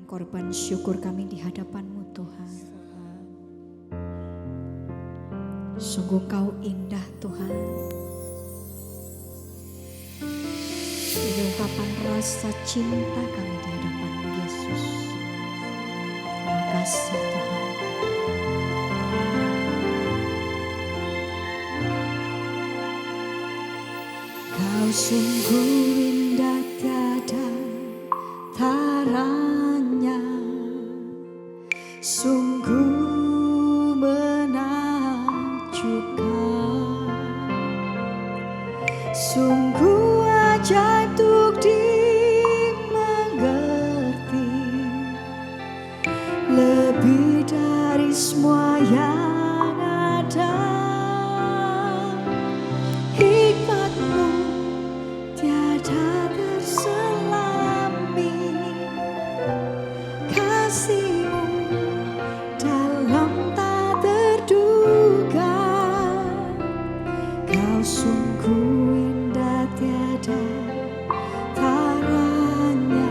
korban syukur kami di hadapan-Mu Tuhan. Sungguh Kau indah Tuhan. Ini ungkapan rasa cinta kami di hadapan-Mu Yesus. Terima kasih Tuhan. Kau sungguh indah tiada taranya, sungguh menakjubkan, sungguh ajaib untuk dimengerti, lebih dari semua yang ada. Hikmat-Mu tiada terselami, kasih-Mu dalam tak terduga. Kau sungguh indah tiada taranya,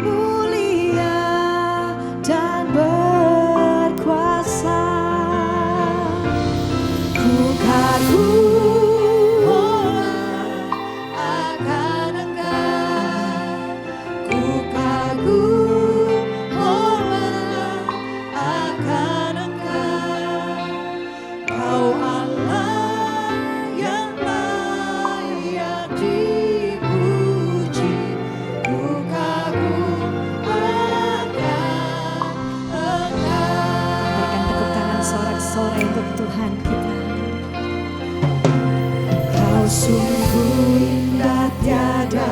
mulia dan berkuasa. Ku kagum akan Engkau, ku kagum hormat akan Engkau. Kau Allah yang layak dipuji, ku kagum akan Engkau. Berikan tepuk tangan sorak-sorai untuk Tuhan kita. Kau sungguh indah tiada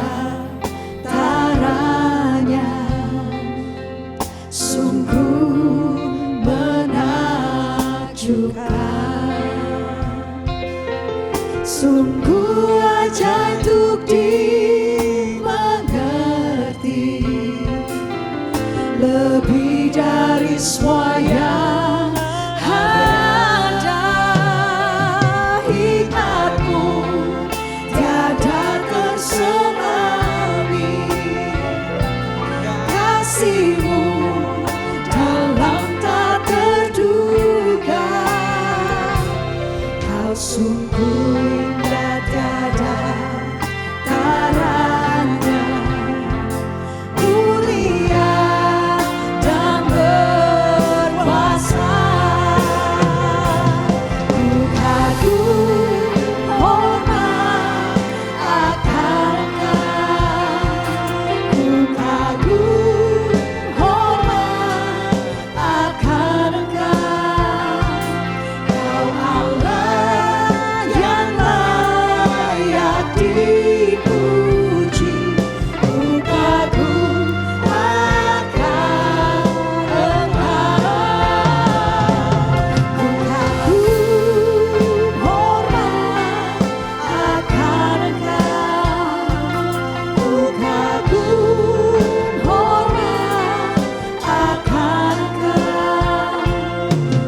taranya, sungguh menakjubkan, sungguh ajaib untuk dimengerti, lebih dari semua yang ada. Hikmat-Mu tiada terselami, kasih-Mu dalam tak terduga. Kau sungguh indah tiada taranya, mulia dan berkuasa. Ku kagum hormat akan Engkau, ku kagum hormat akan Engkau. Kau Allah yang layak dipuji, ku kagum akan Engkau. Ku kagum hormat akan Engkau, ku kagum hormat akan Engkau.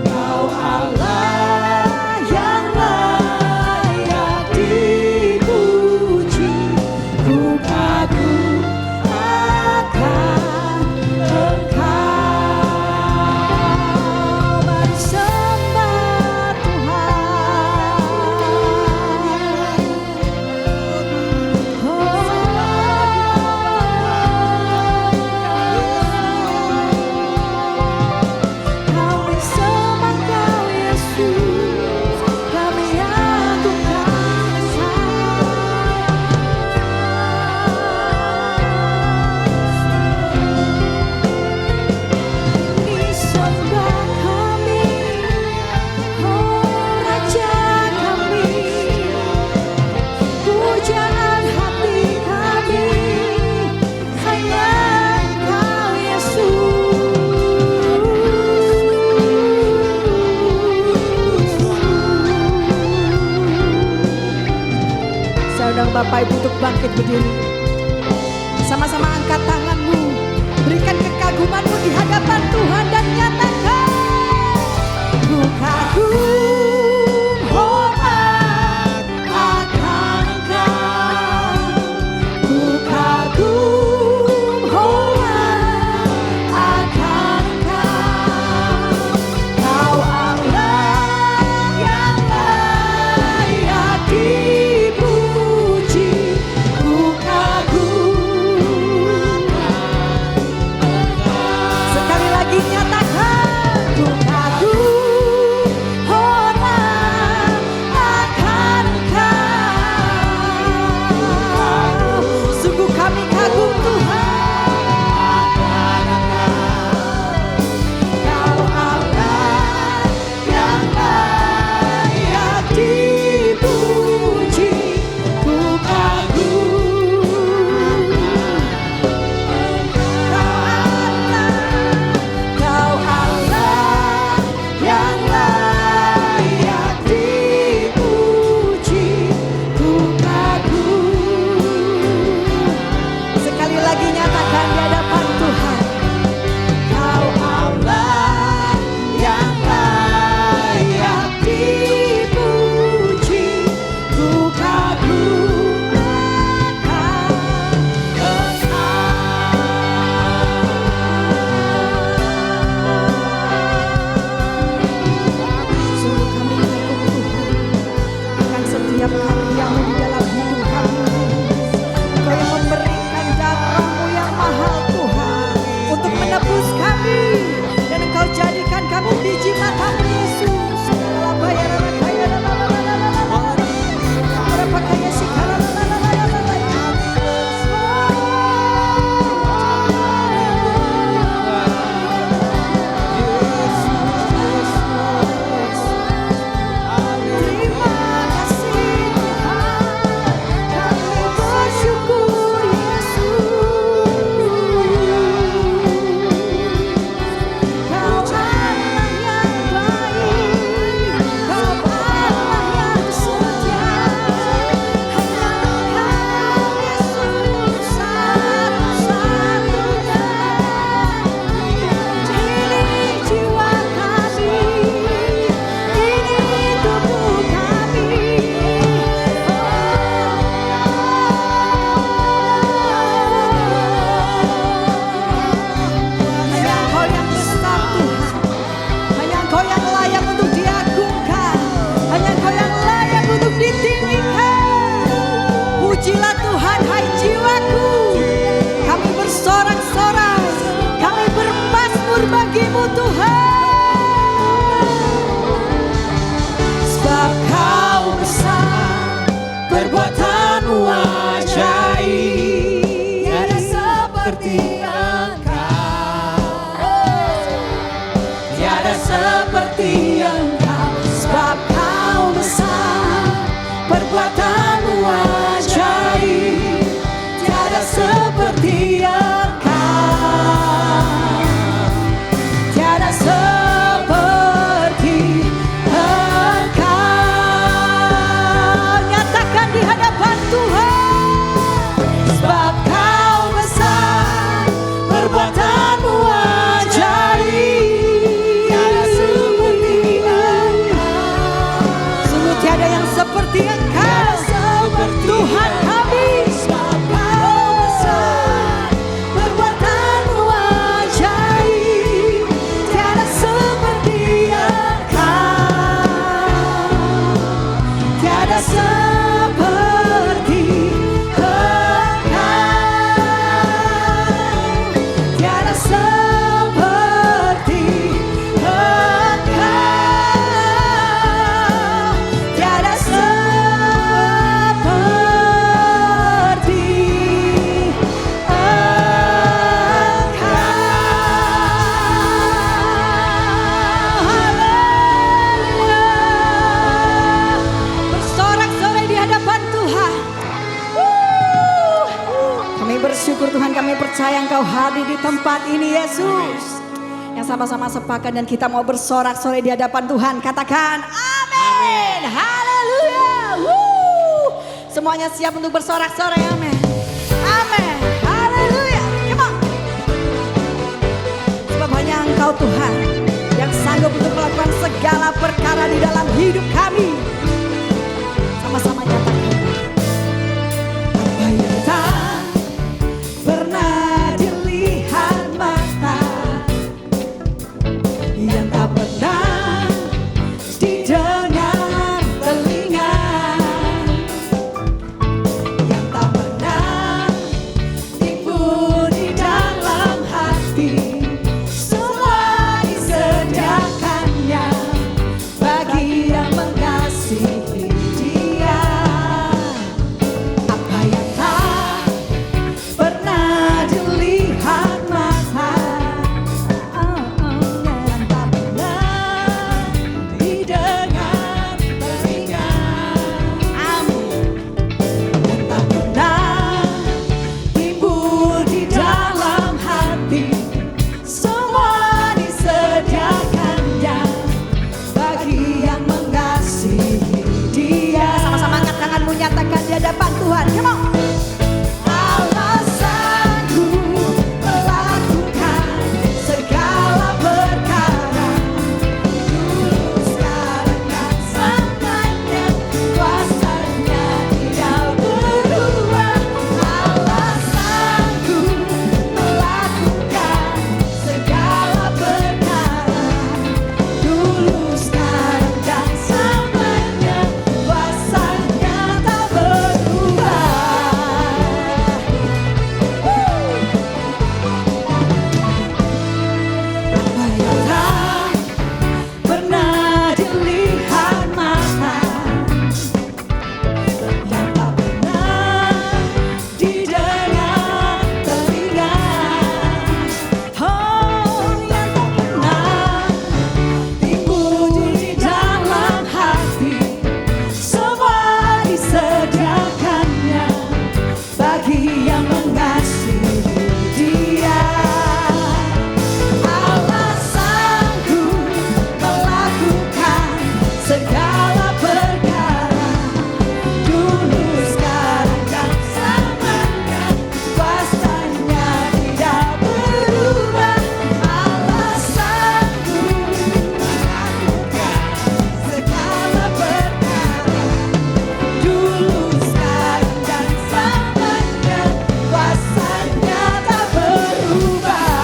Kau Allah yang layak dipuji, ku kagum akan Engkau. Mari sembah Kami sembah Kau Yesus, kami agungkan disembah kami, oh Raja kami, pujaan hati kami hanya Engkau Yesus. Saya undang Bapak Ibu untuk bangkit berdiri. Sama-sama angkat tanganmu, berikan kekagumanmu di hadapan Tuhan dan nyatakan, ku kagum hormat akan Engkau, ku kagum hormat seperti Engkau, tiada seperti Engkau. Haleluya. Bersorak-sorai di hadapan Tuhan. Kami bersyukur Tuhan, kami percaya Engkau hadir di tempat ini Yesus. Yang sama-sama sepakat dan kita mau bersorak-sorai di hadapan Tuhan. Katakan amin. Haleluya. Semuanya siap untuk bersorak-sorai, amin. Amin. Haleluya. Come on. Sebab hanya Engkau Tuhan yang sanggup untuk melakukan segala perkara di dalam hidup kami. Sama-sama nyatakan. Apa yang tak pernah dilihat mata, yang tak pernah didengar telinga, yang tak pernah timbul di dalam hati, semua disediakannya bagi yang mengasihi Dia. Apa yang tak pernah dilihat mata, yang tak pernah didengar telinga, yang tak pernah timbul di dalam hati, semua disediakannya bagi yang mengasihi Dia. Sama-sama angkat tanganmu, nyatakan di hadapan Tuhan. Come on. Allah sanggup melakukan segala perkara, dulu, sekarang, dan selamanya. Kuasanya tidak berubah. Allah sanggup melakukan segala perkara, dulu, sekarang, dan selamanya. Kuasanya tak berubah. Apa yang tak pernah dilihat mata, yang tak pernah didengar telinga, yang tak pernah timbul di dalam hati, semua disediakannya bagi yang mengasihi Dia. Allah sanggup melakukan segala perkara, dulu, sekarang, dan selamanya. Kuasanya tidak berubah. Allah sanggup melakukan segala perkara, dulu, sekarang, dan selamanya. Kuasanya tak berubah.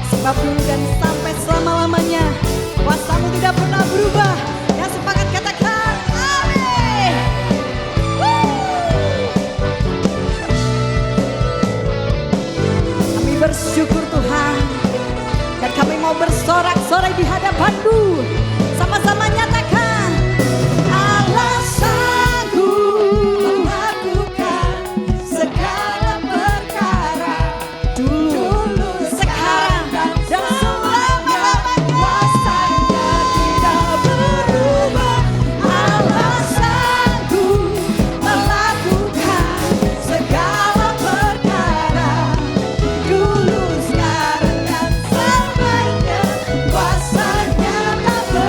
Sebab dulu dan sampai selama-lamanya, kuasa-Mu tidak pernah berubah. Yang sepakat katakan amin. Kami bersyukur Tuhan, dan kami mau bersorak-sorai di hadapan-Mu. Sama-sama nyatakan Allah sanggup melakukan segala perkara, dulu, sekarang, dan selama-lamanya. Kuasanya tidak berubah. Allah sanggup melakukan segala perkara, dulu, sekarang, dan selamanya. Kuasanya tak berubah.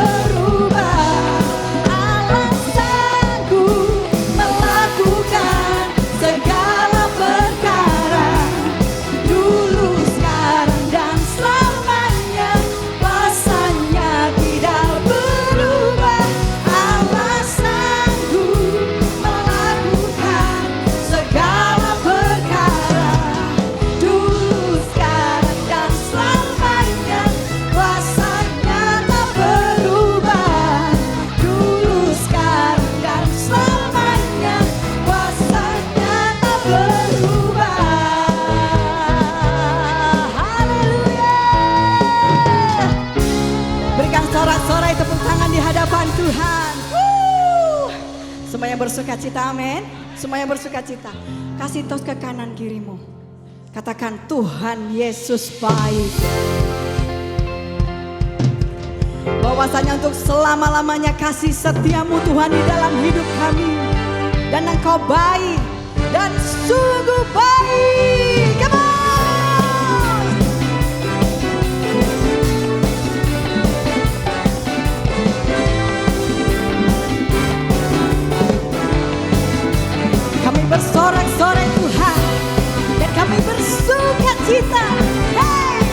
Tuhan. Semuanya bersuka cita, amin. Semuanya bersuka cita. Kasih tos ke kanan kirimu. Katakan Tuhan Yesus baik. Bahwasanya untuk selama-lamanya kasih setiamu Tuhan di dalam hidup kami. Dan Engkau baik dan sungguh baik. Come on. Kami bersorak-sorai Tuhan dan kami bersuka cita. Hey!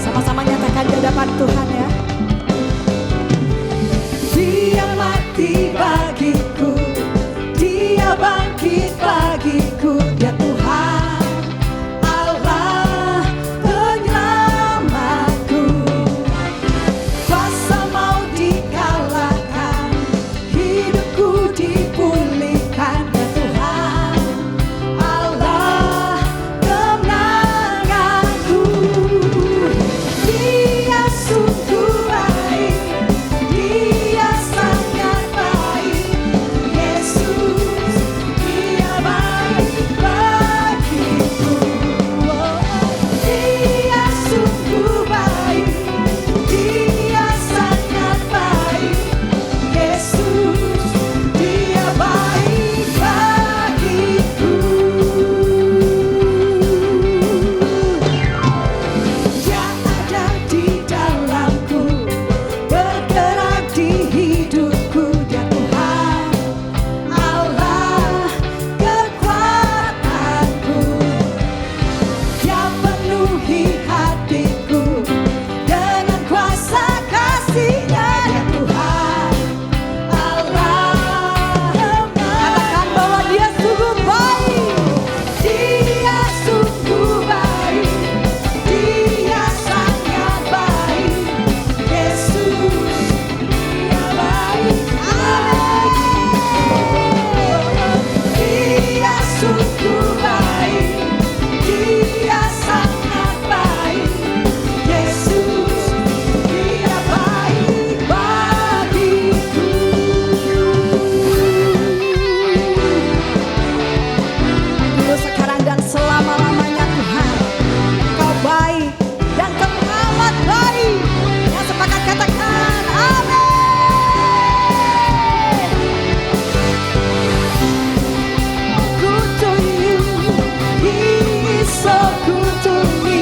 Sama-sama nyatakan di hadapan Tuhan ya. Dia mati bagiku, Dia bangkit bagiku, Dia Tuhan Allah penyelamatku. Kuasa mau dikalahkan, hidupku dipulihkan, Dia Tuhan Allah kemenanganku. Dia sungguh baik, Dia sangat baik, Yesus Dia baik bagiku. Dia sungguh baik, Dia sangat baik, Yesus Dia baik bagiku. Dia ada di dalamku, bergerak di hidupku, Dia Tuhan Allah kekuatanku. Dia penuhi hatiku dengan kuasa kasih-Nya, Dia Tuhan Allah. Katakan bahwa Dia sungguh baik, Dia sungguh baik, Dia sangat baik, Yesus Dia baik. Dia sungguh baik, Dia sangat baik, Yesus Dia baik bagiku. Dulu, sekarang, dan selama-lamanya Tuhan Engkau baik dan Engkau amat baik. Yang sepakat katakan amin. Good to you, He is so good to me.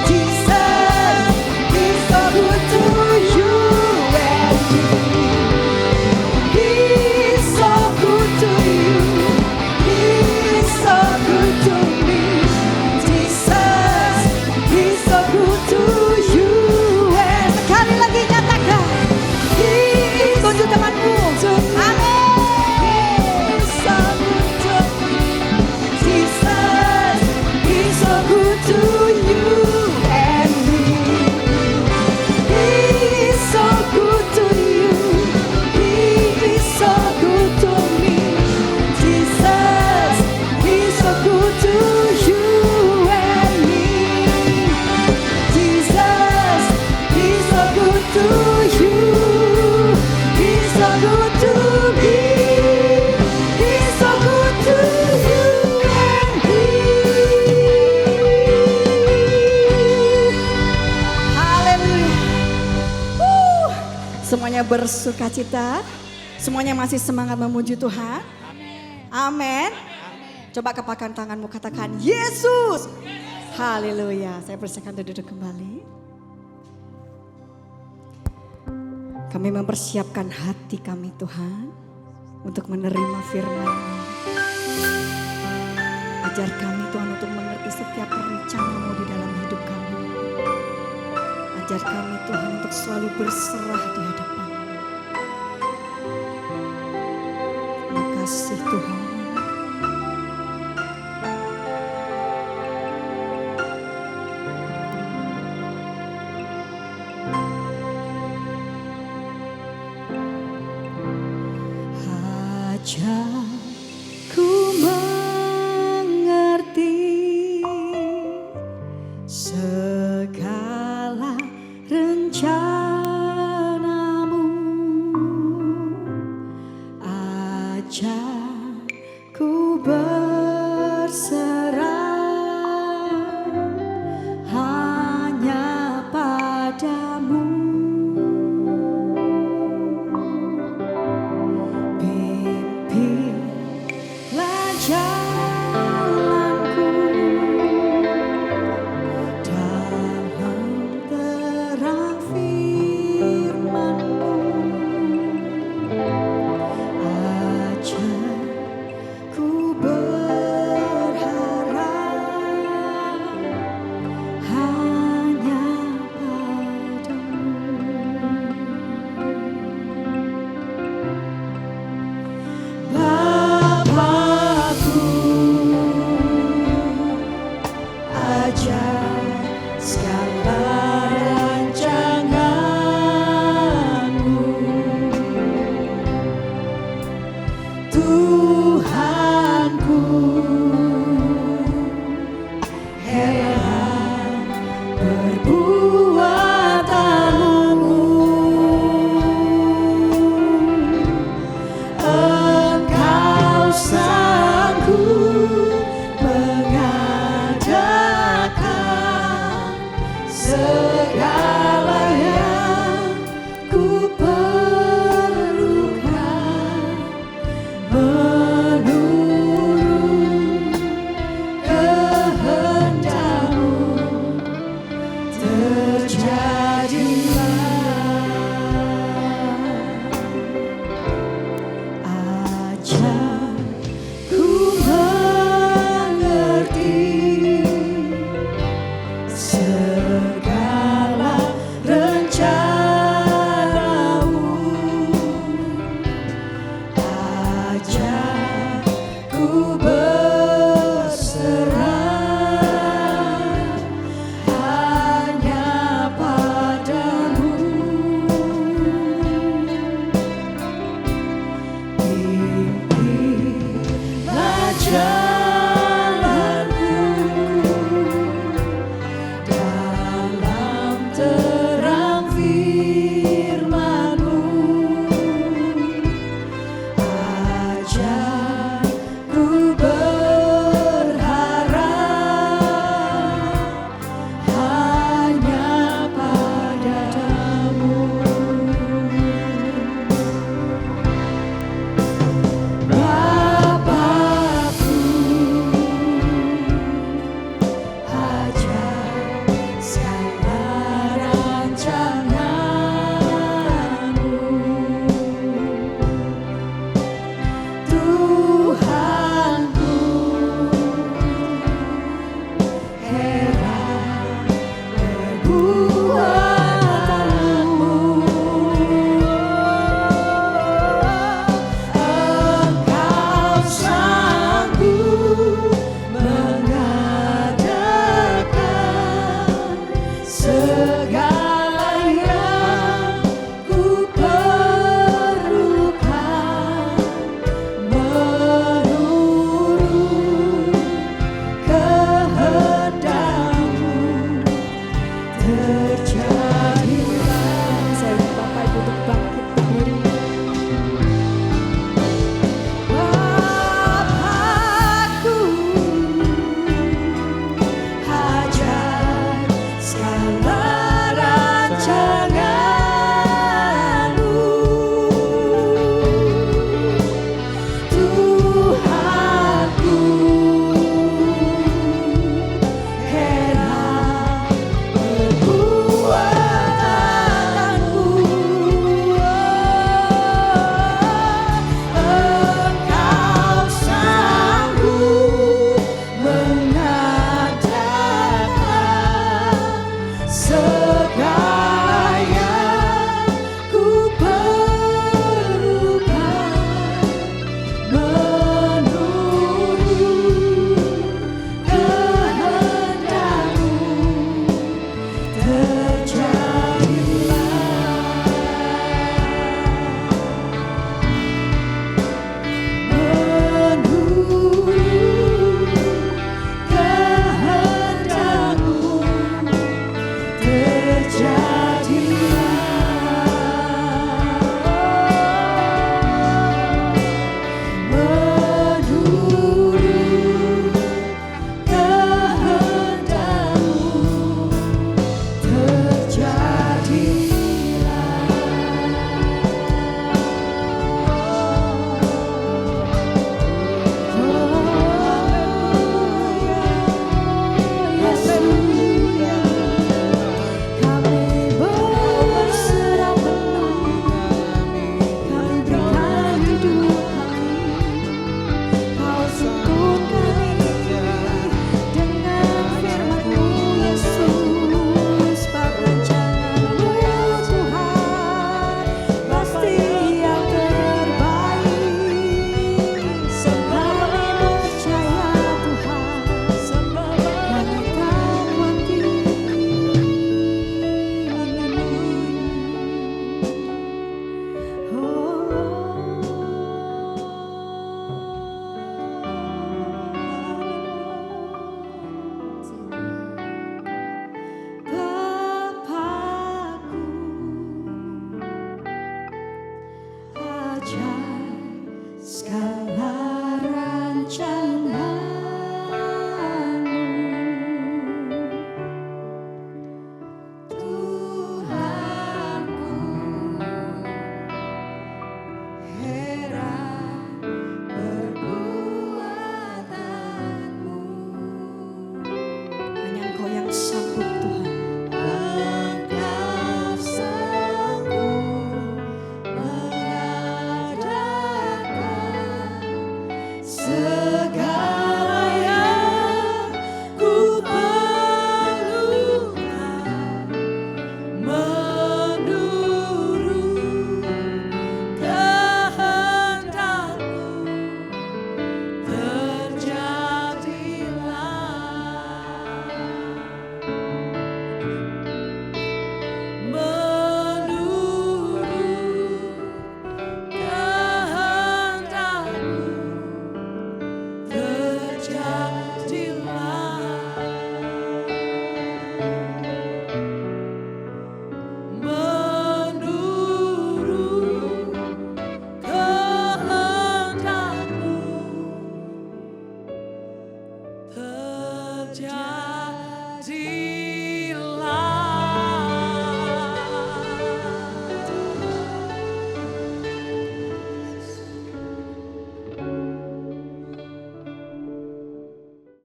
Jesus is so good to you and me. He is so good to you, He is so good to me. Jesus is so good to you and sekali lagi nyatakan, He is tunjuk temanmu. Amin. So good to me. Jesus is so good to you and me. He is so good to you, He is so good to me. Jesus is so good to you and me. Jesus is so good to you, He's so good to me. He's so good to you and me. Haleluya. Semuanya bersuka cita, semuanya masih semangat memuji Tuhan. Amin. Coba kepakan tanganmu, katakan Yesus. Haleluya. Saya persilakan duduk kembali. Kami mempersiapkan hati kami Tuhan untuk menerima firman-Mu. Ajar kami Tuhan untuk mengerti setiap rencana-Mu di dalam hidup kami. Ajar kami Tuhan untuk selalu berserah di hadapan-Mu. Terima kasih Tuhan. Ajar ku mengerti percaya.